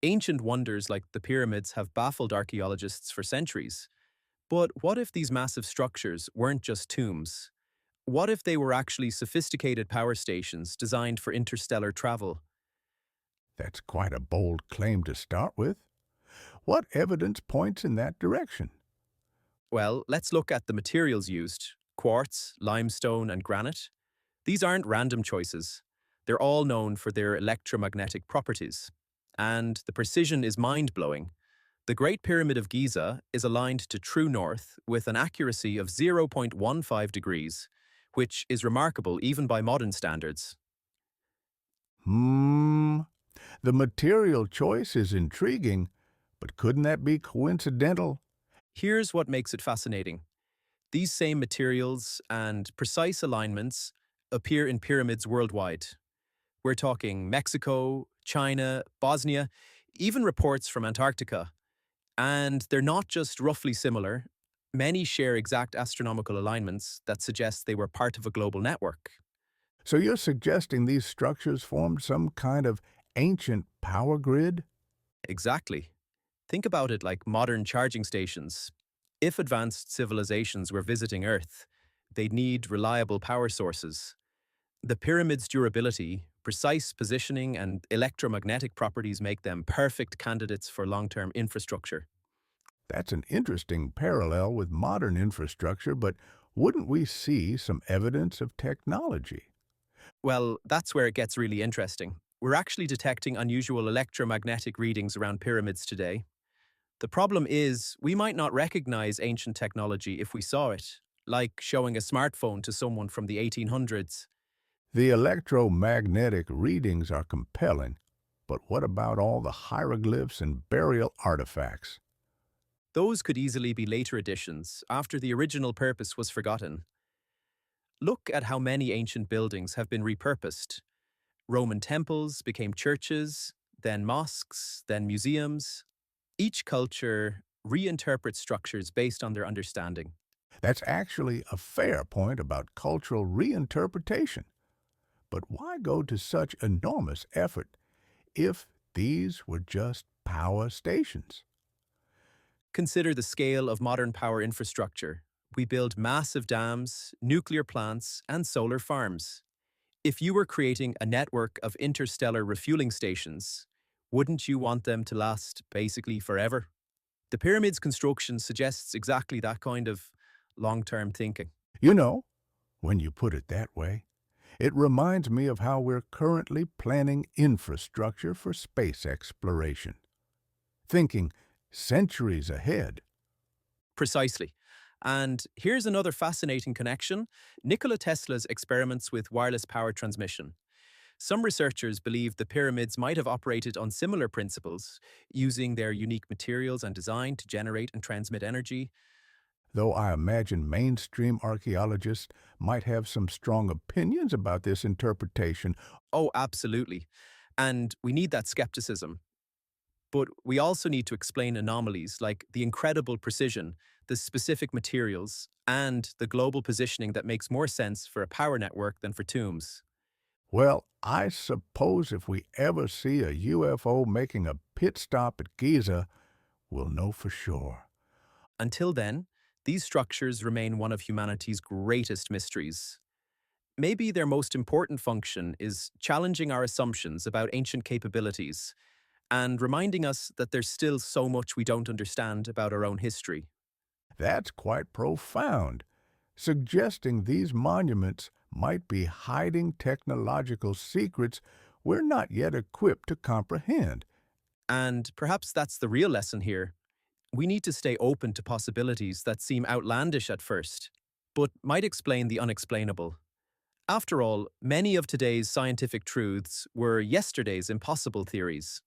Ancient wonders like the pyramids have baffled archaeologists for centuries. But what if these massive structures weren't just tombs? What if they were actually sophisticated power stations designed for interstellar travel? That's quite a bold claim to start with. What evidence points in that direction? Well, let's look at the materials used: quartz, limestone, and granite. These aren't random choices. They're all known for their electromagnetic properties. And the precision is mind-blowing. The Great Pyramid of Giza is aligned to true north with an accuracy of 0.15 degrees, which is remarkable even by modern standards. Hmm, the material choice is intriguing, but couldn't that be coincidental? Here's what makes it fascinating. These same materials and precise alignments appear in pyramids worldwide. We're talking Mexico, China, Bosnia, even reports from Antarctica. And they're not just roughly similar. Many share exact astronomical alignments that suggest they were part of a global network. So you're suggesting these structures formed some kind of ancient power grid? Exactly. Think about it like modern charging stations. If advanced civilizations were visiting Earth, they'd need reliable power sources. The pyramid's durability, precise positioning, and electromagnetic properties make them perfect candidates for long-term infrastructure. That's an interesting parallel with modern infrastructure, but wouldn't we see some evidence of technology? Well, that's where it gets really interesting. We're actually detecting unusual electromagnetic readings around pyramids today. The problem is, we might not recognize ancient technology if we saw it, like showing a smartphone to someone from the 1800s. The electromagnetic readings are compelling, but what about all the hieroglyphs and burial artifacts? Those could easily be later additions, after the original purpose was forgotten. Look at how many ancient buildings have been repurposed. Roman temples became churches, then mosques, then museums. Each culture reinterprets structures based on their understanding. That's actually a fair point about cultural reinterpretation. But why go to such enormous effort if these were just power stations? Consider the scale of modern power infrastructure. We build massive dams, nuclear plants, and solar farms. If you were creating a network of interstellar refueling stations, wouldn't you want them to last basically forever? The pyramid's construction suggests exactly that kind of long-term thinking. You know, when you put it that way, it reminds me of how we're currently planning infrastructure for space exploration, thinking centuries ahead. Precisely. And here's another fascinating connection: Nikola Tesla's experiments with wireless power transmission. Some researchers believe the pyramids might have operated on similar principles, using their unique materials and design to generate and transmit energy. Though I imagine mainstream archaeologists might have some strong opinions about this interpretation. Oh, absolutely. And we need that skepticism. But we also need to explain anomalies like the incredible precision, the specific materials, and the global positioning that makes more sense for a power network than for tombs. Well, I suppose if we ever see a UFO making a pit stop at Giza, we'll know for sure. Until then, these structures remain one of humanity's greatest mysteries. Maybe their most important function is challenging our assumptions about ancient capabilities and reminding us that there's still so much we don't understand about our own history. That's quite profound, suggesting these monuments might be hiding technological secrets we're not yet equipped to comprehend. And perhaps that's the real lesson here. We need to stay open to possibilities that seem outlandish at first, but might explain the unexplainable. After all, many of today's scientific truths were yesterday's impossible theories.